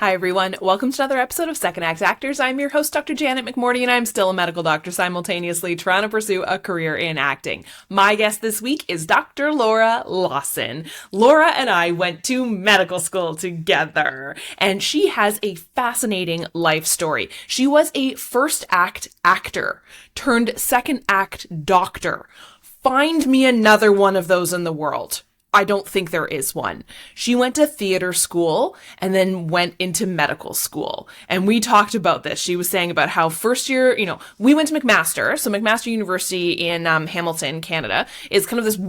Hi, everyone. Welcome to another episode of Second Act Actors. I'm your host, Dr. Janet McMordie, and I'm still a medical doctor simultaneously trying to pursue a career in acting. My guest this week is Dr. Laura Lawson. Laura and I went to medical school together, and she has a fascinating life story. She was a first act actor turned second act doctor. Find me another one of those in the world. I don't think there is one. She went to theater school and then went into medical school. And we talked about this. She was saying about how first year, we went to McMaster. So McMaster University in Hamilton, Canada is kind of this it is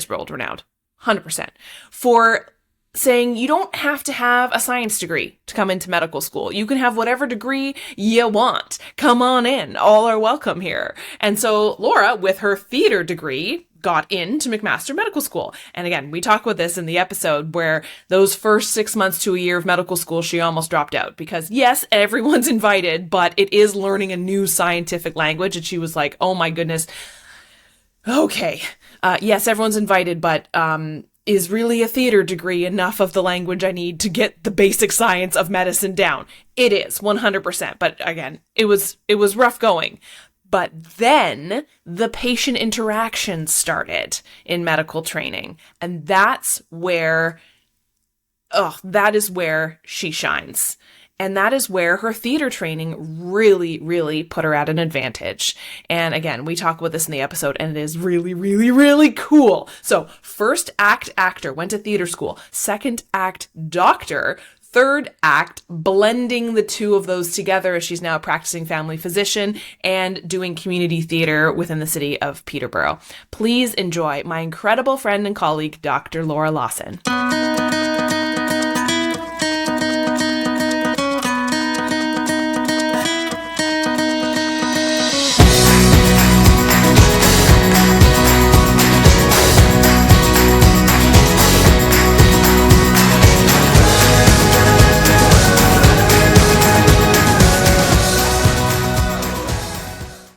world renowned, 100%, for saying you don't have to have a science degree to come into medical school. You can have whatever degree you want. Come on in. All are welcome here. And so Laura, with her theater degree, got into McMaster Medical School. And again, we talk about this in the episode where those first 6 months to a year of medical school, she almost dropped out because yes, everyone's invited, but it is learning a new scientific language. And she was like, oh my goodness. Okay. Yes, everyone's invited, but, is really a theater degree enough of the language I need to get the basic science of medicine down? It is 100%. But again, it was rough going. But then the patient interaction started in medical training. And that is where she shines. And that is where her theater training really, really put her at an advantage. And again, we talk about this in the episode, and it is really, really, really cool. So first act actor, went to theater school. Second act doctor. Third act, blending the two of those together as she's now a practicing family physician and doing community theater within the city of Peterborough. Please enjoy my incredible friend and colleague, Dr. Laura Lawson.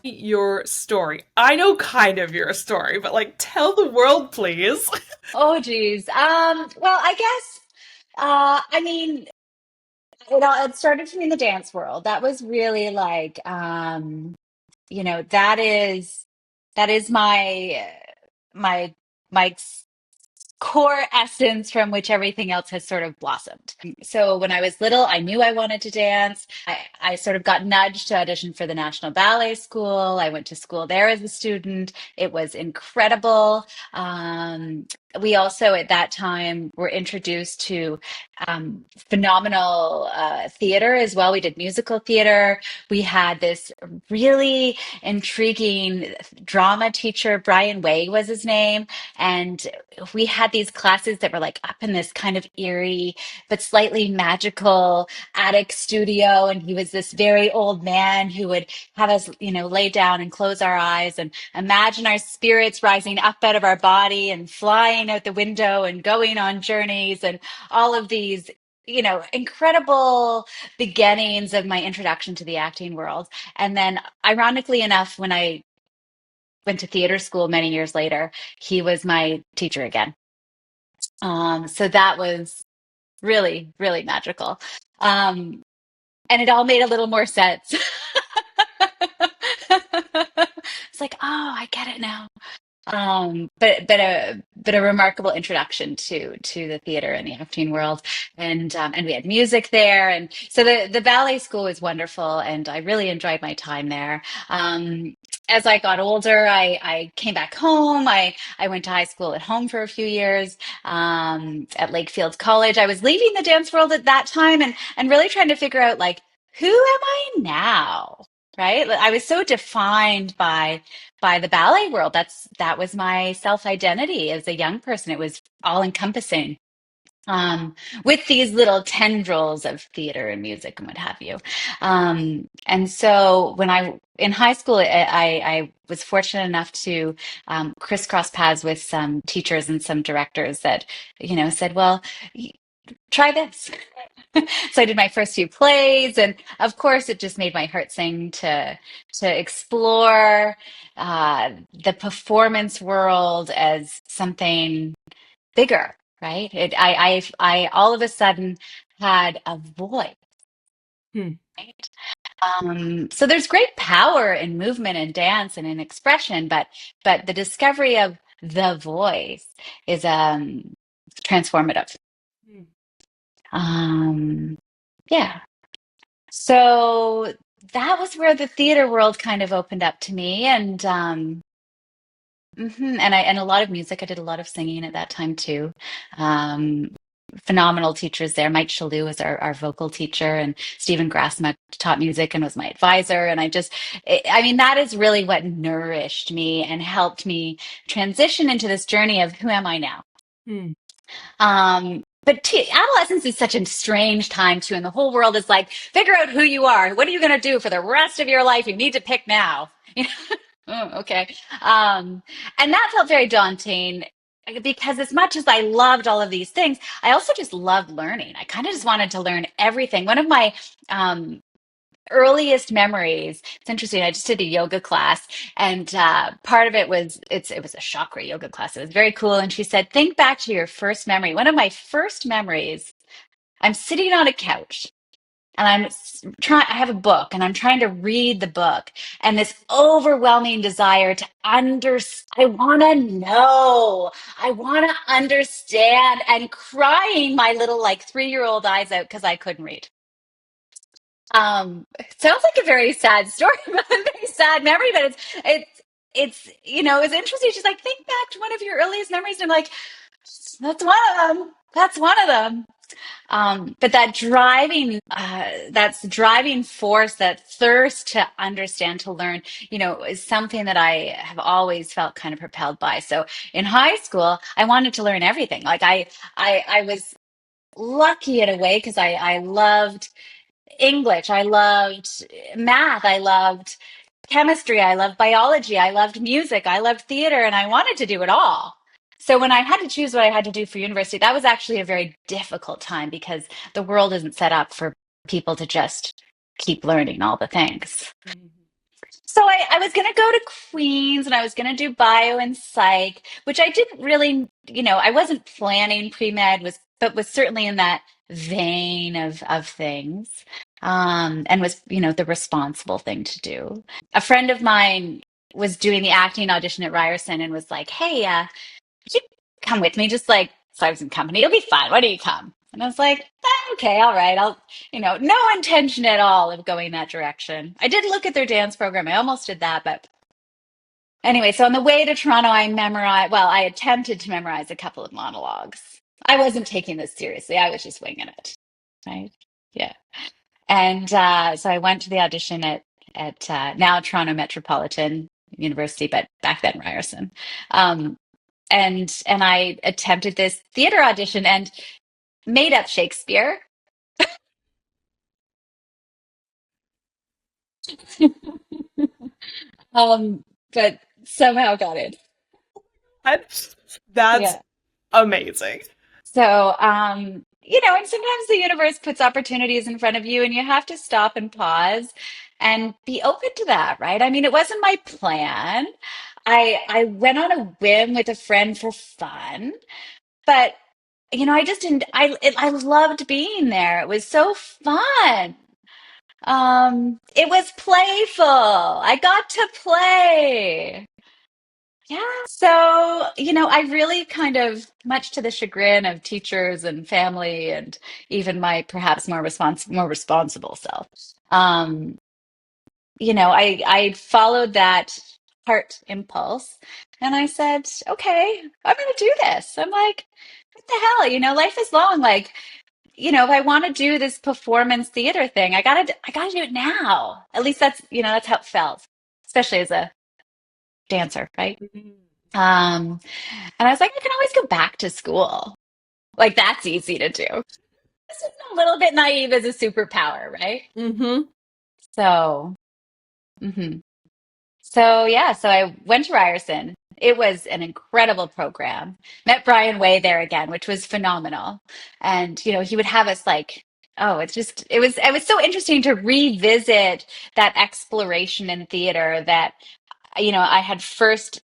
Your story. I know kind of your story, but tell the world, please. Oh, geez. Well, I guess, I mean, it started for me in the dance world. That was really like, you know, that is, that is my, my core essence from which everything else has sort of blossomed. So when I was little, I knew I wanted to dance. I sort of got nudged to audition for the National Ballet School. I went to school there as a student. It was incredible. We also, at that time, were introduced to phenomenal theater as well. We did musical theater. We had this really intriguing drama teacher, Brian Way was his name. And we had these classes that were like up in this kind of eerie but slightly magical attic studio, and he was this very old man who would have us, lay down and close our eyes and imagine our spirits rising up out of our body and flying out the window and going on journeys and all of these incredible beginnings of my introduction to the acting world. And then ironically enough, when I went to theater school many years later, he was my teacher again. So that was really, really magical. Um, and it all made a little more sense. It's like, oh, I get it now. But a remarkable introduction to the theater and the acting world, and we had music there, and so the ballet school was wonderful, and I really enjoyed my time there. As I got older, I came back home. I went to high school at home for a few years, at Lakefield College. I was leaving the dance world at that time, and really trying to figure out like who am I now? Right? I was so defined by the ballet world. That was my self-identity as a young person. It was all encompassing. With these little tendrils of theater and music and what have you. And so when I in high school, I was fortunate enough to crisscross paths with some teachers and some directors that, said, well, try this. So I did my first few plays, and of course, it just made my heart sing to explore the performance world as something bigger, right? I all of a sudden had a voice. Hmm. Right? So there's great power in movement and dance and in expression, but the discovery of the voice is transformative. Hmm. Um, yeah. So that was where the theater world kind of opened up to me, and and a lot of music. I did a lot of singing at that time too. Um, Phenomenal teachers there. Mike Shalou was our vocal teacher, and Stephen Grassmuck taught music and was my advisor. And I mean, that is really what nourished me and helped me transition into this journey of who am I now? Hmm. But adolescence is such a strange time too, and the whole world is like, figure out who you are. What are you going to do for the rest of your life? You need to pick now. You know? Oh, okay. And that felt very daunting because as much as I loved all of these things, I also just loved learning. I kind of just wanted to learn everything. One of my um, earliest memories. It's interesting. I just did a yoga class, and part of it was it was a chakra yoga class. It was very cool. And she said, "Think back to your first memory." One of my first memories. I'm sitting on a couch. And trying, I have a book and I'm trying to read the book and this overwhelming desire to I want to know, I want to understand and crying my little like 3-year-old eyes out because I couldn't read. It sounds like a very sad story, a very sad memory, but it's interesting. She's like, think back to one of your earliest memories, and I'm like, that's one of them. That's one of them. But that's the driving force, that thirst to understand, to learn, is something that I have always felt kind of propelled by. So in high school, I wanted to learn everything. Like I was lucky in a way because I loved English, I loved math, I loved chemistry, I loved biology, I loved music, I loved theater, and I wanted to do it all. So when I had to choose what I had to do for university, that was actually a very difficult time because the world isn't set up for people to just keep learning all the things. Hmm. So I was going to go to Queens and I was going to do bio and psych, which I didn't really, I wasn't planning pre-med, but was certainly in that vein of things. And was, the responsible thing to do. A friend of mine was doing the acting audition at Ryerson and was like, "Hey, would you come with me? Just like, so I was in company. It'll be fun. Why don't you come?" And I was like, okay, all right. No intention at all of going that direction. I did look at their dance program. I almost did that. But anyway, so on the way to Toronto, I attempted to memorize a couple of monologues. I wasn't taking this seriously. I was just winging it. Right. Yeah. And so I went to the audition at now Toronto Metropolitan University, but back then Ryerson. Um, and I attempted this theater audition and made up Shakespeare. But somehow got it. That's Yeah. amazing. So, and sometimes the universe puts opportunities in front of you and you have to stop and pause and be open to that, right? I mean, it wasn't my plan. I went on a whim with a friend for fun, but I just didn't I loved being there. It was so fun. It was playful. I got to play. Yeah. So, I really kind of, much to the chagrin of teachers and family and even my perhaps more responsible self. Um, I followed that heart impulse and I said, okay, I'm going to do this. I'm like, what the hell? Life is long. Like, if I want to do this performance theater thing, I gotta do it now. At least that's how it felt, especially as a dancer, right? Um, and I was like, I can always go back to school. Like that's easy to do. This is a little bit naive as a superpower, right? Mm-hmm. So, mhm. So yeah, so I went to Ryerson. It was an incredible program. Met Brian Way there again, which was phenomenal. And he would have us like, oh, it was so interesting to revisit that exploration in theater that I had first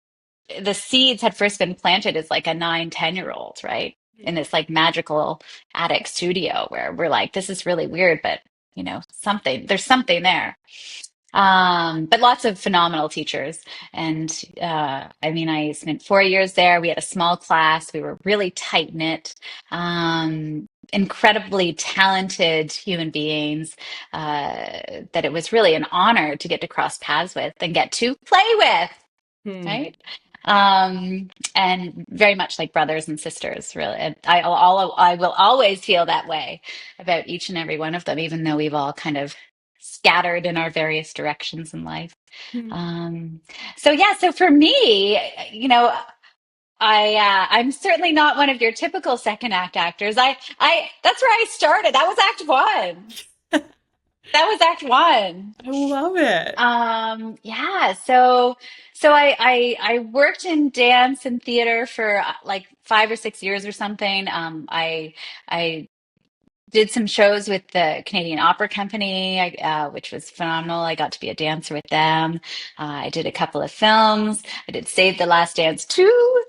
the seeds had first been planted as like a 9, 10-year old, right? in this like magical attic studio where we're like, this is really weird, but there's something there. But lots of phenomenal teachers. And I mean, I spent 4 years there. We had a small class. We were really tight knit, incredibly talented human beings that it was really an honor to get to cross paths with and get to play with, Hmm. right? And very much like brothers and sisters, really. And I will always feel that way about each and every one of them, even though we've all kind of scattered in our various directions in life. Hmm. Um, so yeah, so for me, I'm certainly not one of your typical second act actors. I that's where I started. That was act one. That was act one. I love it. Yeah, so I worked in dance and theater for like 5 or 6 years or something. I did some shows with the Canadian Opera Company, which was phenomenal. I got to be a dancer with them. I did a couple of films. I did Save the Last Dance 2.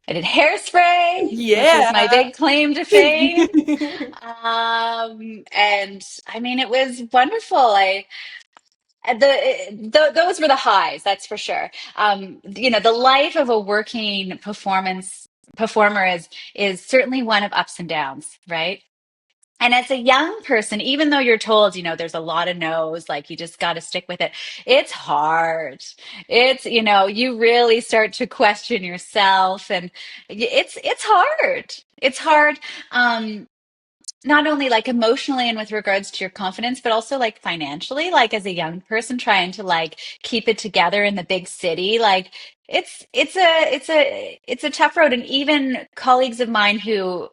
I did Hairspray, which was my Yeah. big claim to fame. And I mean, it was wonderful. Those were the highs, that's for sure. The life of a working performance performer is certainly one of ups and downs, right? And as a young person, even though you're told, there's a lot of no's, like you just got to stick with it, it's hard. You really start to question yourself, and it's hard. It's hard. Um, Not only like emotionally and with regards to your confidence, but also like financially, like as a young person trying to like keep it together in the big city, like it's a tough road. And even colleagues of mine who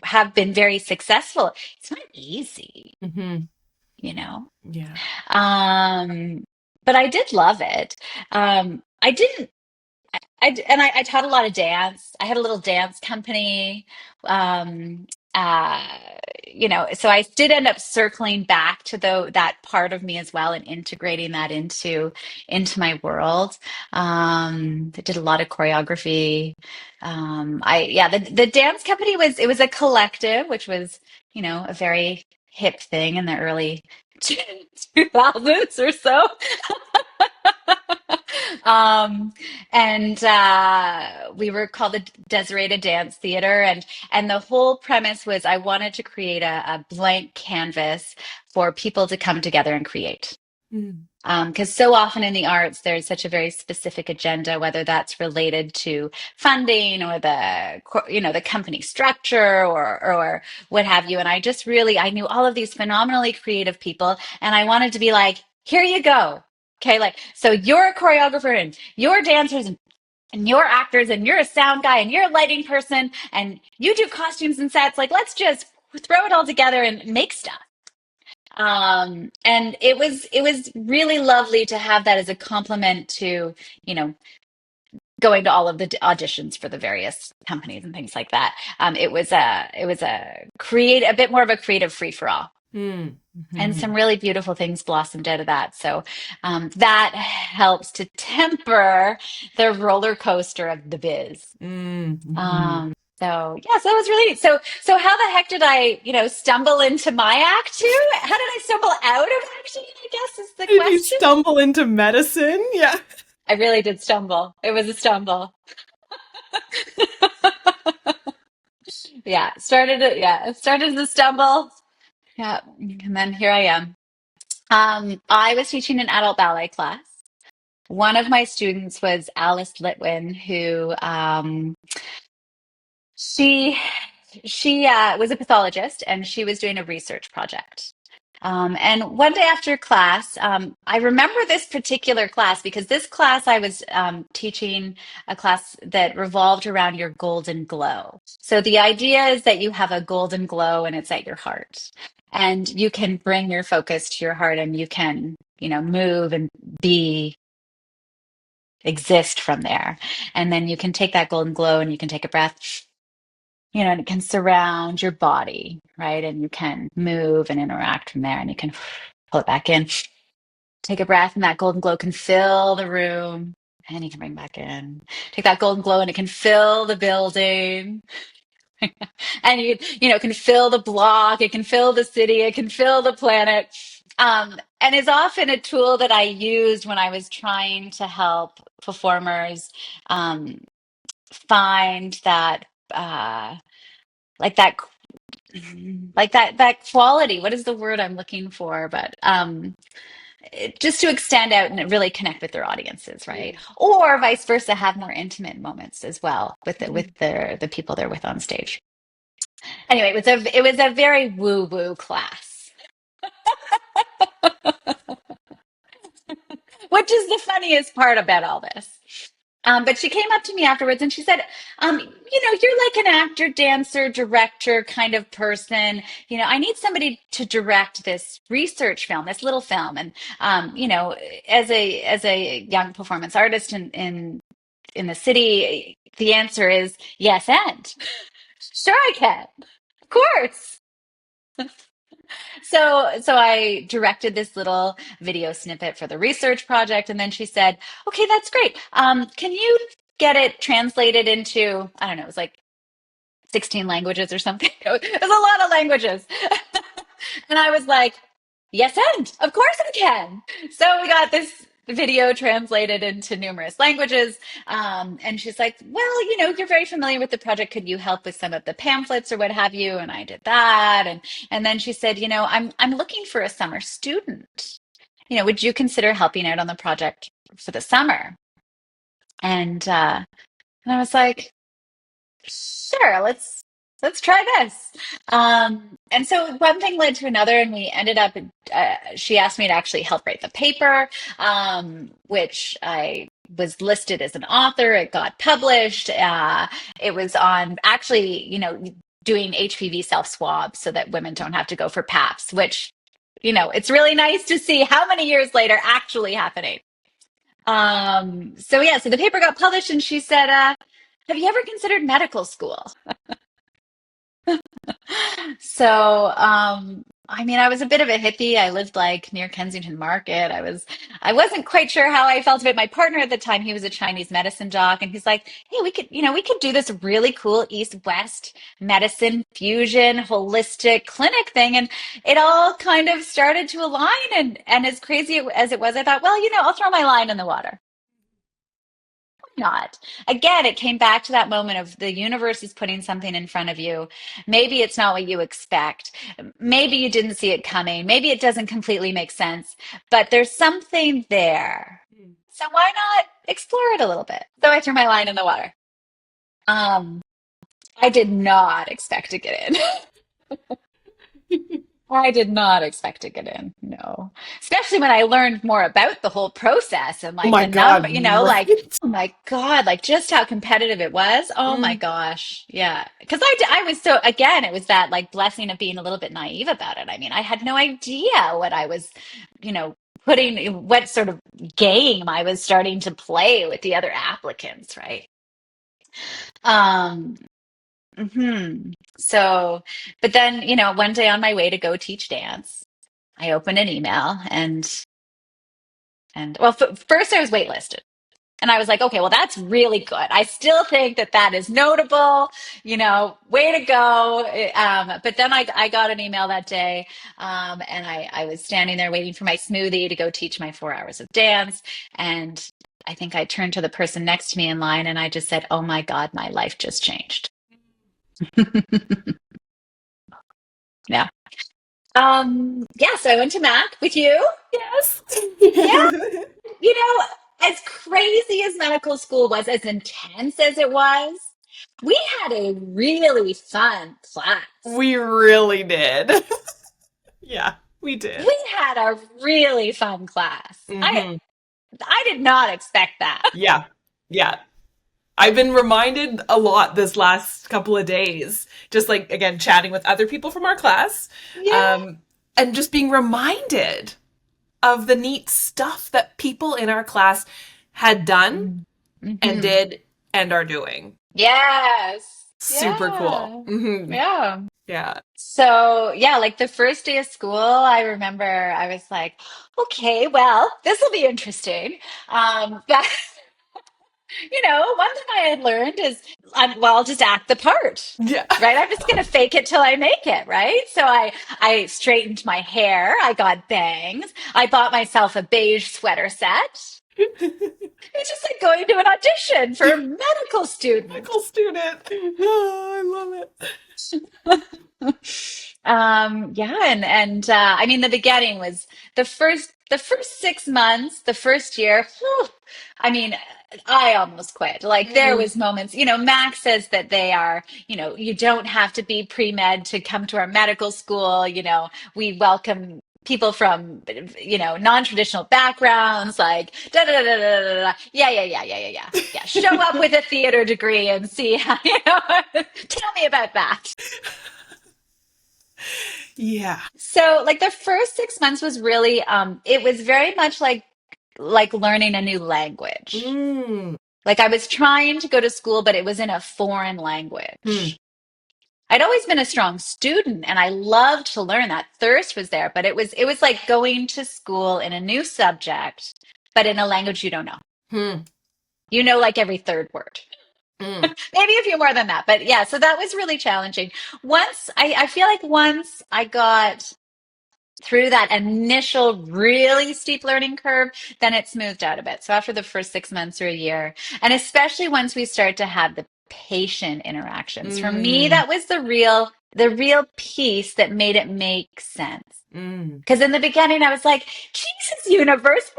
have been very successful, it's not easy, Hmm. you know. Yeah. Um, but I did love it. I didn't I taught a lot of dance. I had a little dance company. Um, uh, so I did end up circling back to that part of me as well and integrating that into my world. I did a lot of choreography. The dance company was a collective, which was, a very hip thing in the early 2000s or so. Um, and we were called the Desiree Dance Theater, and the whole premise was I wanted to create a blank canvas for people to come together and create. Mm. Because so often in the arts, there's such a very specific agenda, whether that's related to funding or the company structure or what have you. And I knew all of these phenomenally creative people, and I wanted to be like, here you go. Okay, like, so you're a choreographer and you're dancers and you're actors and you're a sound guy and you're a lighting person and you do costumes and sets. Like, let's just throw it all together and make stuff. And it was really lovely to have that as a compliment to, you know, going to all of the auditions for the various companies and things like that. It was a bit more of a creative free for all. Mm. And some Hmm. really beautiful things blossomed out of that. So that helps to temper the roller coaster of the biz. Mm. Hmm. So that was really so how the heck did I, stumble into my act too? How did I stumble out of acting, I guess is the Did you question. stumble into medicine? Yeah. I really did stumble. It was a stumble. It started as a stumble. Yeah. And then here I am. I was teaching an adult ballet class. One of my students was Alice Litwin, who she she was a pathologist and she was doing a research project. And one day after class, I remember this particular class because this class I was teaching a class that revolved around your golden glow. So the idea is that you have a golden glow and it's at your heart. And you can bring your focus to your heart and you can, move and be, exist from there. And then you can take that golden glow and you can take a breath, and it can surround your body, right? And you can move and interact from there and you can pull it back in, take a breath, and that golden glow can fill the room. And you can bring back in. Take that golden glow and it can fill the building. And it can fill the block, it can fill the city, it can fill the planet. And is often a tool that I used when I was trying to help performers um, find that like that that quality. What is the word I'm looking for? But just to extend out and really connect with their audiences, right? Or vice versa, have more intimate moments as well with the people they're with on stage. Anyway, it was a very woo woo class, which is the funniest part about all this. But she came up to me afterwards and she said, you're like an actor, dancer, director kind of person. I need somebody to direct this research film, this little film. And, as a young performance artist in the city, the answer is yes, and sure I can. Of course. So I directed this little video snippet for the research project, and then she said, "Okay, that's great. Can you get it translated into, I don't know, it was like 16 languages or something. It was a lot of languages." And I was like, yes, and of course I can. So we got this video translated into numerous languages. And she's like, well, you're very familiar with the project. Could you help with some of the pamphlets or what have you? And I did that. And then she said, I'm looking for a summer student. Would you consider helping out on the project for the summer? And I was like, sure, let's try this. And so one thing led to another, and we ended up. She asked me to actually help write the paper, which I was listed as an author. It got published. It was on actually, doing HPV self swabs so that women don't have to go for PAPs, which, it's really nice to see how many years later actually happening. So yeah, so the paper got published, and she said, "Have you ever considered medical school?" So, I mean, I was a bit of a hippie. I lived like near Kensington Market. I wasn't quite sure how I felt about my partner at the time. He was a Chinese medicine doc, and he's like, "Hey, we could do this really cool East-West medicine fusion holistic clinic thing." And it all kind of started to align. And as crazy as it was, I thought, well, I'll throw my line in the water. Not. Again, it came back to that moment of the universe is putting something in front of you. Maybe it's not what you expect. Maybe you didn't see it coming. Maybe it doesn't completely make sense, but there's something there. So why not explore it a little bit? So I threw my line in the water. Um, I did not expect to get in. I did not expect to get in. No. Especially when I learned more about the whole process and Oh like my the number, God, right? oh my God, like just how competitive it was. Oh my Mm. gosh. Yeah. Because I was so, again, it was that like blessing of being a little bit naive about it. I mean, I had no idea what I was, you know, what sort of game I was starting to play with the other applicants, right? Um, So, but then, one day on my way to go teach dance, I opened an email and well, first I was waitlisted. And I was like, okay, well, that's really good. I still think that is notable, way to go. But then I got an email that day, and I was standing there waiting for my smoothie to go teach my 4 hours of dance. And I think I turned to the person next to me in line and I just said, oh my God, my life just changed. Yeah. Yeah, so I went to Mac with you. Yes. Yeah, you know, as crazy as medical school was, as intense as it was, we had a really fun class. We really did. Yeah, we did. We had a really fun class. I Hmm. I did not expect that. Yeah. Yeah. I've been reminded a lot this last couple of days, just like again chatting with other people from our class, Yeah. um, and just being reminded of the neat stuff that people in our class had done and Mm-hmm. did and are doing. Yes. Super cool. Yeah. Yeah. Yeah. So, yeah, like the first day of school, I remember I was like, okay, well, this will be interesting. But One thing I had learned is, well, I'll just act the part, Yeah. right? I'm just gonna fake it till I make it, right? So I straightened my hair, I got bangs, I bought myself a beige sweater set. It's just like going to an audition for a medical student. Medical student. Oh, I love it. Yeah, I mean the beginning was the first 6 months, the first year, whew, I mean, I almost quit. Like there Mm, was moments, Max says that they are, you don't have to be pre-med to come to our medical school, we welcome people from non-traditional backgrounds, like da da da da da da da. Yeah, yeah, yeah, yeah, yeah, yeah. Yeah, show up with a theater degree and see how, tell me about that. yeah. So like the first 6 months was really it was very much like learning a new language. Mm, Like I was trying to go to school, but it was in a foreign mm, language. I'd always been a strong student and I loved to learn. That thirst was there, but it was like going to school in a new subject, but in a language you don't know. mm, You know like every third word. mm, Maybe a few more than that. But yeah, so that was really challenging. I feel like once I got through that initial really steep learning curve, then it smoothed out a bit. So after the first 6 months or a year, and especially once we start to have the patient interactions, for me, mm, that was the real piece that made it make sense. mm. Because in the beginning, I was like, Jesus, universe,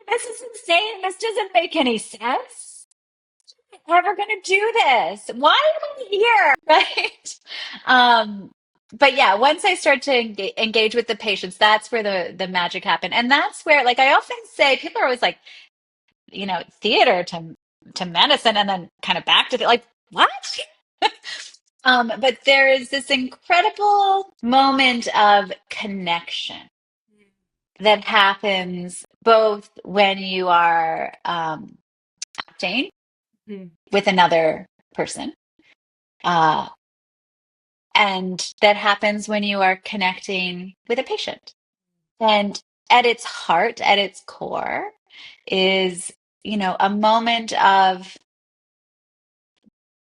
this is insane. This doesn't make any sense. Ever going to do this? Why am I here? Right? Um, but yeah, once I start to engage with the patients, that's where the magic happened. And that's where, like I often say, people are always like, theater to medicine and then kind of back to like, what? But there is this incredible moment of connection that happens both when you are acting Mm. with another person. Uh, and that happens when you are connecting with a patient. And at its heart, at its core, is, a moment of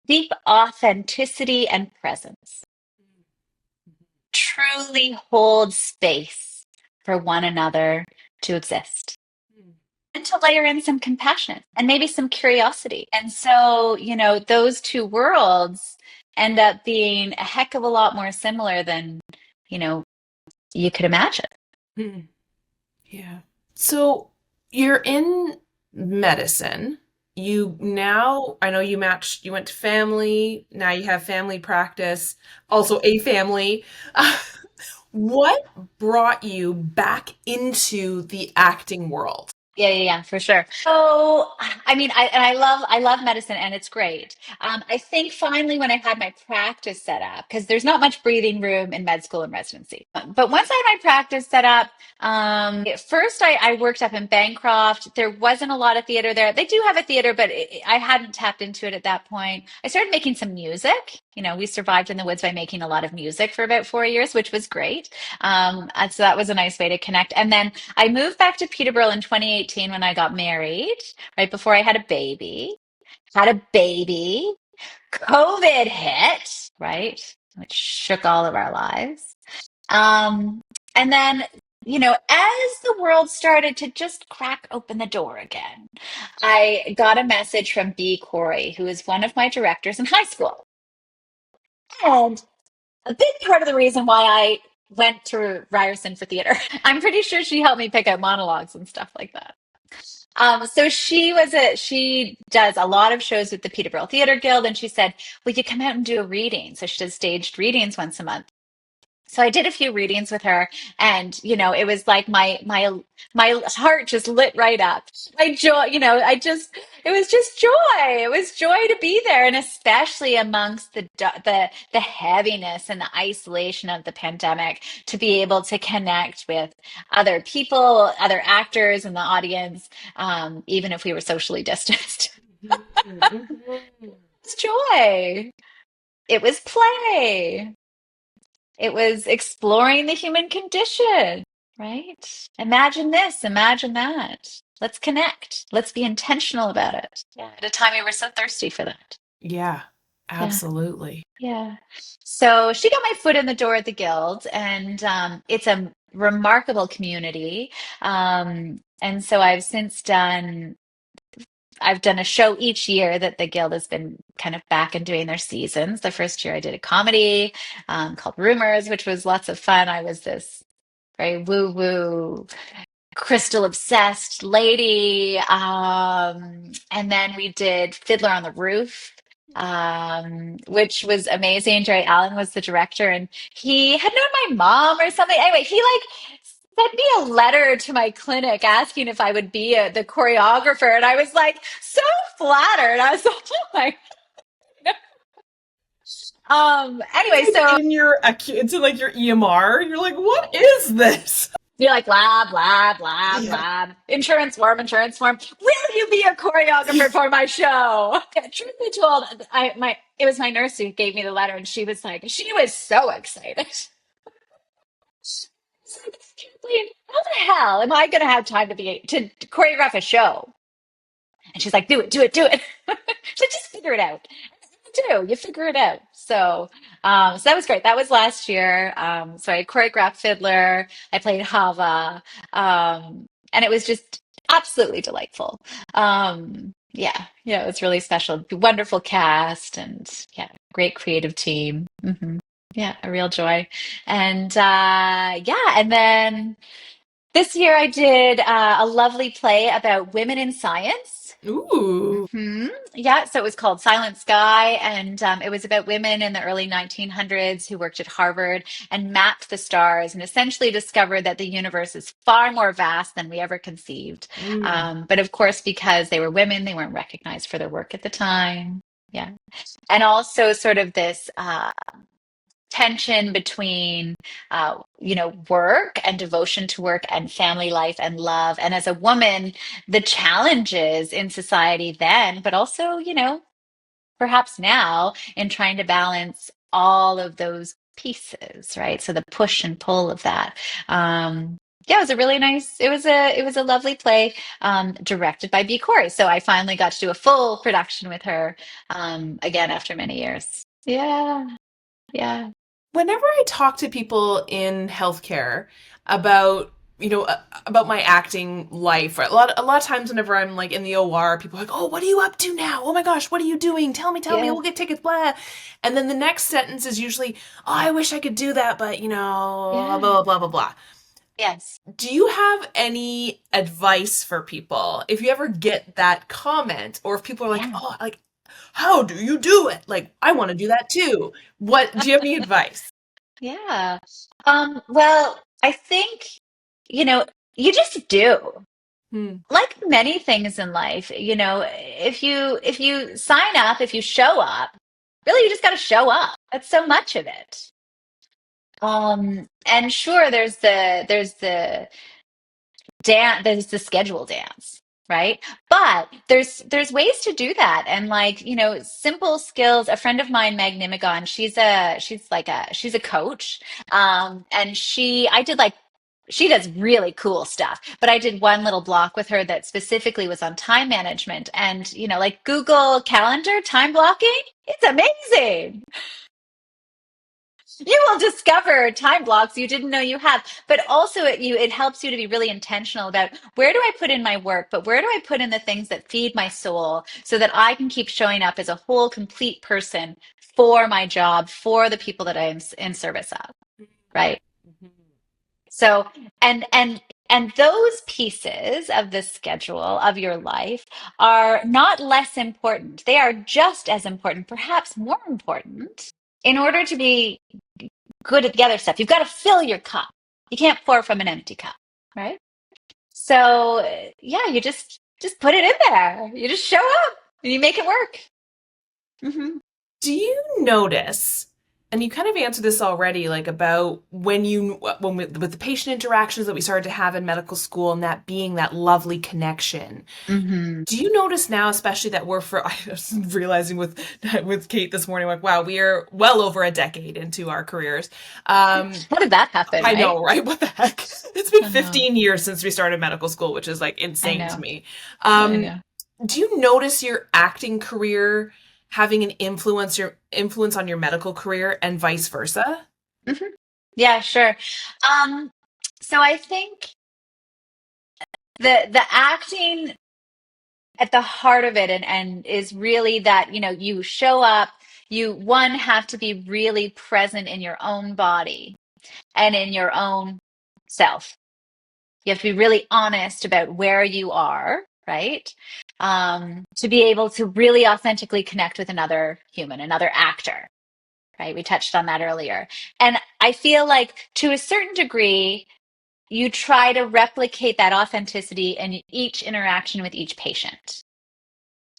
deep authenticity and presence. Truly hold space for one another to exist. And to layer in some compassion and maybe some curiosity. And so, those two worlds end up being a heck of a lot more similar than, you know, you could imagine. Mm. Yeah. So you're in medicine. You now, I know you went to family, now you have family practice, also a family. What brought you back into the acting world? Yeah, yeah, yeah, for sure. So, I mean, I love medicine, and it's great. I think finally, when I had my practice set up, because there's not much breathing room in med school and residency, but once I had my practice set up, at first I worked up in Bancroft. There wasn't a lot of theater there. They do have a theater, but I hadn't tapped into it at that point. I started making some music. We survived in the woods by making a lot of music for about 4 years, which was great. And so that was a nice way to connect. And then I moved back to Peterborough in 2018 when I got married, right before I had a baby. Had a baby. COVID hit, right? Which shook all of our lives. And then, as the world started to just crack open the door again, I got a message from B. Corey, who is one of my directors in high school. And a big part of the reason why I went to Ryerson for theater, I'm pretty sure she helped me pick out monologues and stuff like that. So she does a lot of shows with the Peterborough Theatre Guild, and she said, "Will you come out and do a reading?" So she does staged readings once a month. So I did a few readings with her, and it was like my heart just lit right up. My joy, it was just joy. It was joy to be there, and especially amongst the heaviness and the isolation of the pandemic, to be able to connect with other people, other actors in the audience, even if we were socially distanced. Mhm, mhm. It's joy. It was play. It was exploring the human condition, right? Imagine this, imagine that. Let's connect. Let's be intentional about it. Yeah. At a time we were so thirsty for that. Yeah, Yeah. absolutely. Yeah. So she got my foot in the door at the Guild, and it's a remarkable community. And so I've done a show each year that the Guild has been kind of back and doing their seasons. The first year I did a comedy called Rumors, which was lots of fun. I was this very woo-woo crystal obsessed lady. And then we did Fiddler on the Roof, which was amazing. Jerry Allen was the director, and he had known my mom or something. Anyway, he like sent me a letter to my clinic asking if I would be the choreographer, and I was like so flattered. I was like, oh my. Anyway, so It's in like your EMR. You're like, what is this? you're like, blah, blah, blah, Yeah. blah. Insurance form, insurance form. Will you be a choreographer for my show? Truth be told, it was my nurse who gave me the letter, and she was so excited. She's like, Kathleen, how the hell am I going to have time to choreograph a show? And she's like, do it, do it, do it. So just figure it out. You figure it out. So that was great. That was last year. So I choreographed Fiddler. I played Hava. And it was just absolutely delightful. Yeah, it was really special. Wonderful cast and yeah, great creative team. Yeah, a real joy. And yeah, and then this year I did a lovely play about women in science. Ooh. Yeah, so it was called Silent Sky, and it was about women in the early 1900s who worked at Harvard and mapped the stars and essentially discovered that the universe is far more vast than we ever conceived. Mm. But of course, because they were women, they weren't recognized for their work at the time. Yeah. And also sort of this tension between work and devotion to work and family life and love, and as a woman the challenges in society then, but also perhaps now, in trying to balance all of those pieces, right? So the push and pull of that. Yeah, it was a really nice, it was a lovely play, directed by B. Corey. So I finally got to do a full production with her, again after many years. Yeah, yeah. Whenever I talk to people in healthcare about about my acting life, a lot of times whenever I'm like in the OR, people are like, oh, what are you up to now? Oh my gosh, what are you doing? Tell me, Yeah. we'll get tickets, blah. And then the next sentence is usually, oh, I wish I could do that, but blah Yeah. blah blah blah blah. Yes. Do you have any advice for people if you ever get that comment, or if people are like, Yeah. oh, like, how do you do it? Like, I want to do that too. What do you have any advice? Yeah. Well, I think, you know, you just do. Hmm. Like many things in life, if you sign up, if you show up, really you just got to show up. That's so much of it. And sure, there's the schedule dance, right? But there's ways to do that, and like simple skills. A friend of mine, Meg Nimigon, she's a coach, and she does really cool stuff. But I did one little block with her that specifically was on time management, and like Google Calendar time blocking. It's amazing. You will discover time blocks you didn't know you had, but also it helps you to be really intentional about where do I put in my work, but where do I put in the things that feed my soul so that I can keep showing up as a whole complete person for my job, for the people that I'm in service of, right? So, and those pieces of the schedule of your life are not less important. They are just as important, perhaps more important, in order to be good at the other stuff. You've got to fill your cup. You can't pour from an empty cup, right? So yeah, you just put it in there. You just show up and you make it work. Hmm. Do you notice And you kind of answered this already, like about with the patient interactions that we started to have in medical school and that being that lovely connection. Hmm. Do you notice now, especially that I was realizing with Kate this morning, like, wow, we are well over a decade into our careers. Um, How did that happen, I right? know, right? What the heck? It's been Uh-huh. 15 years since we started medical school, which is like I insane to know. me. I Um, know. do you notice your acting career having an influence on your medical career and vice versa? Hmm. Yeah, sure. Um, so I think the acting at the heart of it and is really that, you show up, you one have to be really present in your own body and in your own self. You have to be really honest about where you are, right? To be able to really authentically connect with another human, another actor, right? We touched on that earlier. And I feel like to a certain degree, you try to replicate that authenticity in each interaction with each patient,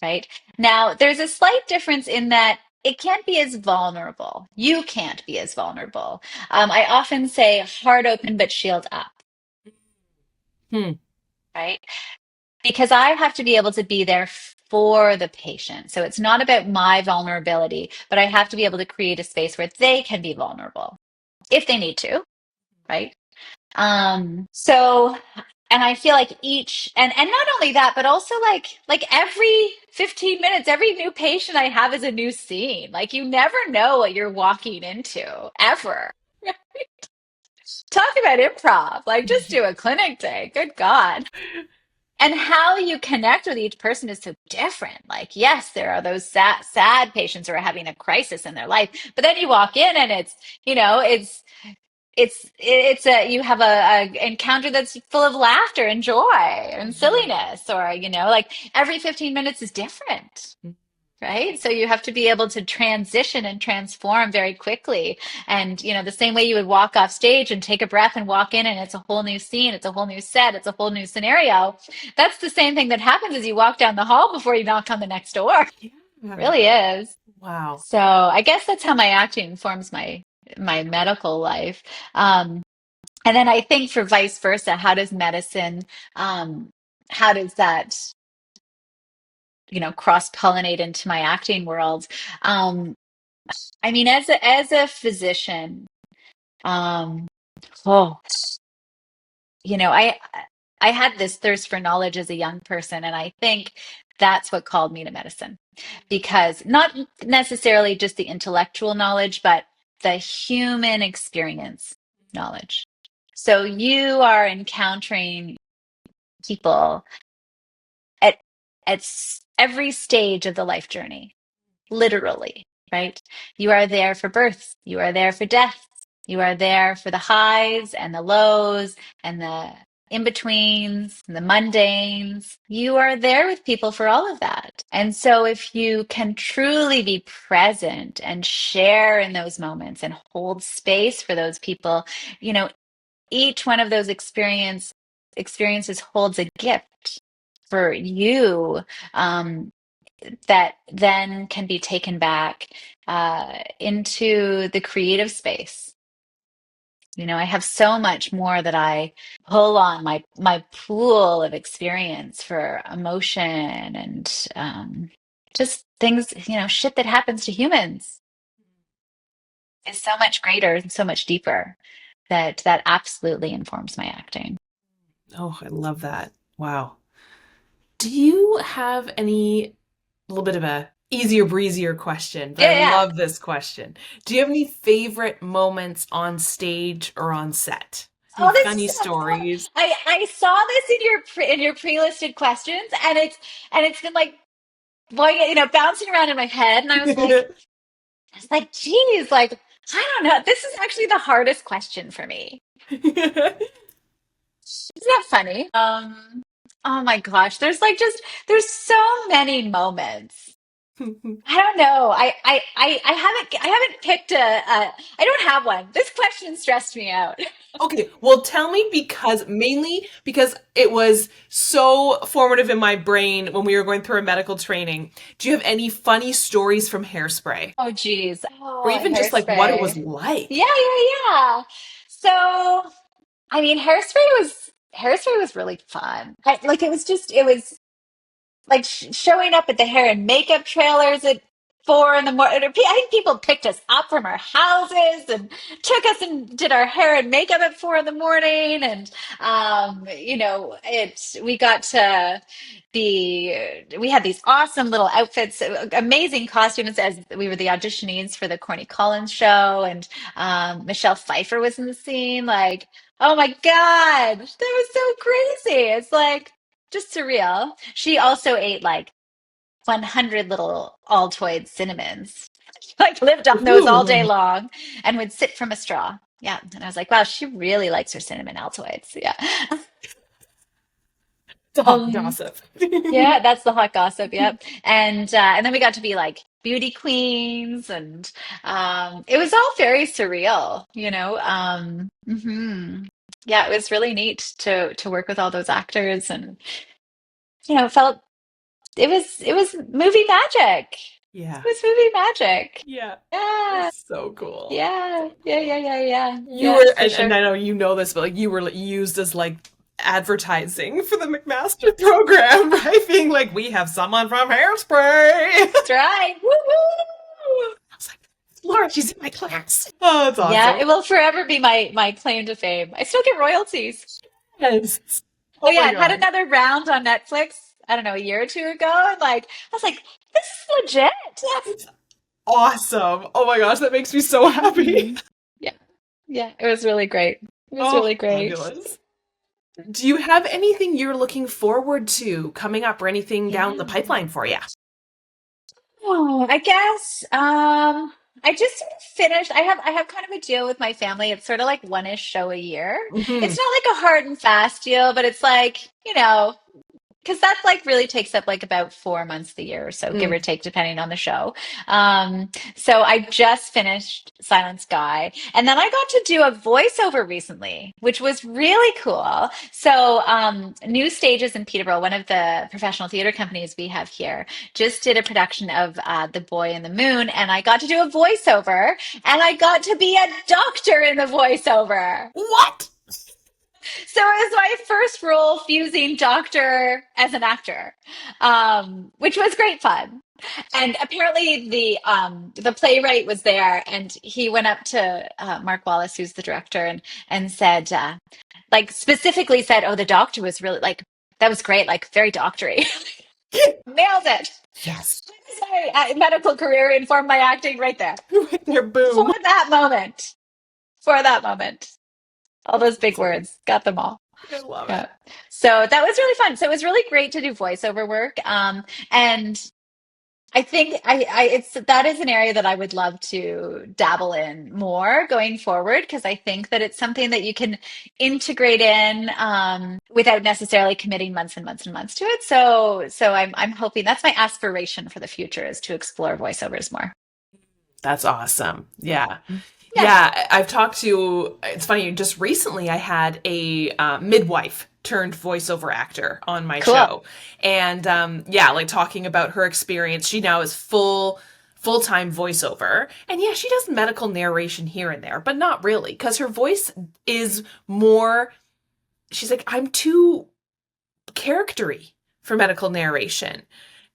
right? Now, there's a slight difference in that it can't be as vulnerable. You can't be as vulnerable. I often say heart open, but shield up, Hmm. right? Because I have to be able to be there for the patient. So it's not about my vulnerability, but I have to be able to create a space where they can be vulnerable if they need to, right? So and I feel like and not only that, but also like every 15 minutes, every new patient I have is a new scene. Like you never know what you're walking into ever. Talk about improv. Like just do a clinic day. Good God. And how you connect with each person is so different. Like, yes, there are those sad patients who are having a crisis in their life, but then you walk in and it's a you have a encounter that's full of laughter and joy and Mhm. silliness, or like every 15 minutes is different, right? So you have to be able to transition and transform very quickly. And, the same way you would walk off stage and take a breath and walk in and it's a whole new scene, it's a whole new set, it's a whole new scenario. That's the same thing that happens as you walk down the hall before you knock on the next door. Yeah. Really is. Wow. So I guess that's how my acting informs my medical life. And then I think for vice versa, um, how does that, cross-pollinate into my acting world? Um, I mean, as a physician, um, oh, I had this thirst for knowledge as a young person, and I think that's what called me to medicine, because not necessarily just the intellectual knowledge, but the human experience knowledge. So you are encountering people at every stage of the life journey, literally, right? You are there for births, you are there for deaths, you are there for the highs and the lows and the in-betweens and the mundanes. You are there with people for all of that. And so if you can truly be present and share in those moments and hold space for those people, you know, each one of those experiences holds a gift for you, um, that then can be taken back into the creative space. I have so much more that I pull on my pool of experience for emotion and just things, shit that happens to humans is so much greater and so much deeper that absolutely informs my acting. Oh, I love that. Wow. Do you have any little bit of a easier breezier question, but I Yeah, yeah. love this question. Do you have any favorite moments on stage or on set? Any Oh, this funny is so fun. stories? I saw this in your pre-listed questions, and it's been like boy, bouncing around in my head, and I was like, geez, like I don't know. This is actually the hardest question for me. Isn't that funny? Oh my gosh, there's so many moments. I don't know. I haven't picked I don't have one. This question stressed me out. Okay, well, tell me because mainly because it was so formative in my brain when we were going through our medical training. Do you have any funny stories from Hairspray? Oh geez. Or Oh, even just like what it was hairspray. like? Yeah. So I mean, hairspray was really fun. Like it was like showing up at the hair and makeup trailers at 4 in the morning. I think people picked us up from our houses and took us and did our hair and makeup at 4 in the morning. And we got to we had these awesome little outfits, amazing costumes as we were the auditionees for the Corny Collins show, and Michelle Pfeiffer was in the scene. Like, oh my God, that was so crazy. It's like just surreal. She also ate like 100 little Altoid cinnamons, like lived on those all day Ooh, long and would sip from a straw. Yeah. And I was like, wow, she really likes her cinnamon Altoids. Yeah. the hot Um, gossip. yeah, that's the hot gossip. Yep. And then we got to be like beauty queens, and it was all very surreal, you know. Yeah, it was really neat to work with all those actors, and it felt it was movie magic. It Yeah. was movie magic. Yeah. Yeah, It's so cool. yeah, So yeah, yeah, cool. yeah, yeah, You yeah, were, for and sure. I know you know this, but like you were like, used as like advertising for the McMaster program, right? Being like, we have someone from Hairspray. That's right. Woo-hoo! I was like, Laura, she's in my class. Oh, it's Yeah, awesome. it will forever be my claim to fame. I still get royalties. Yes. Oh Oh my yeah, it had God. another round on Netflix, I don't know, a year or two ago, and like I was like, this is legit. It's awesome. Oh my gosh, that makes me so happy. Hmm. Yeah, yeah, it was really great. It was Oh, really great. fabulous. Do you have anything you're looking forward to coming up or anything down the Yeah. pipeline for you? Oh, I guess I just sort of finished. I have kind of a deal with my family. It's sort of like one-ish show a year. It's Hmm. not like a hard and fast deal, but it's like, because that's like really takes up like about 4 months of the year or so, give or Mm. take, depending on the show. So I just finished Silent Sky, and then I got to do a voiceover recently, which was really cool. So New Stages in Peterborough, one of the professional theater companies we have here, just did a production of The Boy and the Moon, and I got to do a voiceover, and I got to be a doctor in the voiceover. What? So it was my first role fusing doctor as an actor, which was great fun. And apparently the playwright was there, and he went up to Mark Wallace, who's the director, and said like specifically said, "Oh, the doctor was really like that was great, like very doctory, nailed it." Yes. My medical career informed my acting right there. Right there, For boom. that moment, for that moment, all That's those big awesome. words, got them all. I love Yeah. it. So that was really fun. So it was really great to do voiceover work. And I think it's that is an area that I would love to dabble in more going forward, because I think that it's something that you can integrate in without necessarily committing months and months and months to it. So I'm hoping that's my aspiration for the future, is to explore voiceovers more. That's awesome. Yeah. Yeah, Yeah. I've talked to, it's funny, just recently I had a midwife turned voiceover actor on my cool. show. And yeah, like talking about her experience. She now is full-time voiceover. And yeah, she does medical narration here and there, but not really, because her voice is more, she's like, I'm too charactery for medical narration.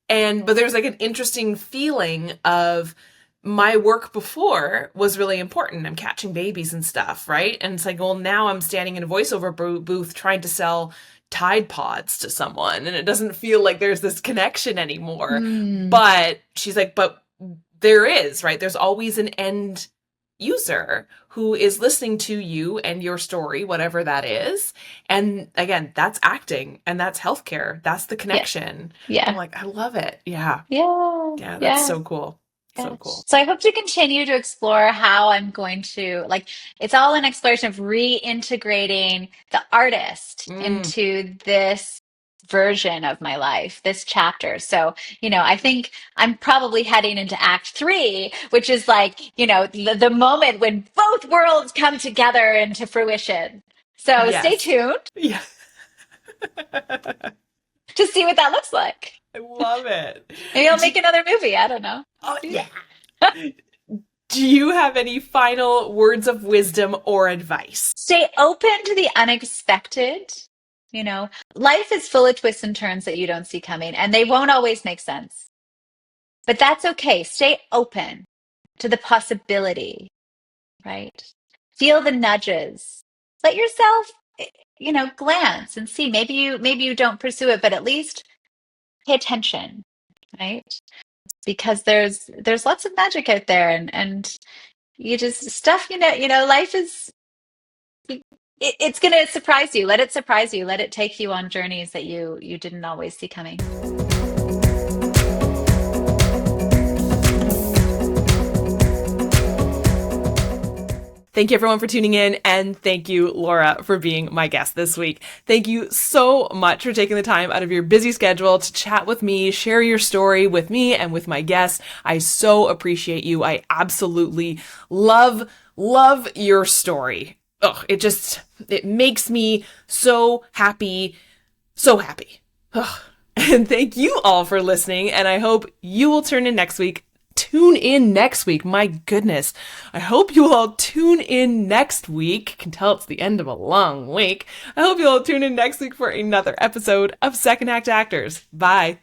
But there's like an interesting feeling of my work before was really important. I'm catching babies and stuff, right? And it's like, well, now I'm standing in a voiceover booth trying to sell Tide Pods to someone, and it doesn't feel like there's this connection anymore. Hmm. But she's like, but there is, right? There's always an end user who is listening to you and your story, whatever that is. And again, that's acting and that's healthcare. That's the Yeah, connection. I'm yeah, like, I love it. Yeah. yeah, Yeah, that's yeah. so cool. Yeah. So cool. So I hope to continue to explore how I'm going to like it's all an exploration of reintegrating the artist Mm, into this version of my life, this chapter. So, I think I'm probably heading into Act 3, which is like, the moment when both worlds come together into fruition. So stay Yes. tuned Yeah. to see what that looks like. I love it. Maybe I'll Do, make another movie. I don't know. oh, yeah. Do you have any final words of wisdom or advice? Stay open to the unexpected. Life is full of twists and turns that you don't see coming, and they won't always make sense. But that's okay. Stay open to the possibility, right? Feel the nudges. Let yourself, glance and see. Maybe you don't pursue it, but at least pay attention, right? Because there's lots of magic out there, and you just stuff, life is it's going to surprise you. Let it surprise you. Let it take you on journeys that you didn't always see coming. Thank you everyone for tuning in, and thank you, Laura, for being my guest this week. Thank you so much for taking the time out of your busy schedule to chat with me, share your story with me and with my guests. I so appreciate you. I absolutely love your story. Oh, it makes me so happy, so happy. Ugh. And thank you all for listening, and I hope you will tune in next week. My goodness. I hope you all tune in next week. Can tell it's the end of a long week. I hope you all tune in next week for another episode of Second Act Actors. Bye.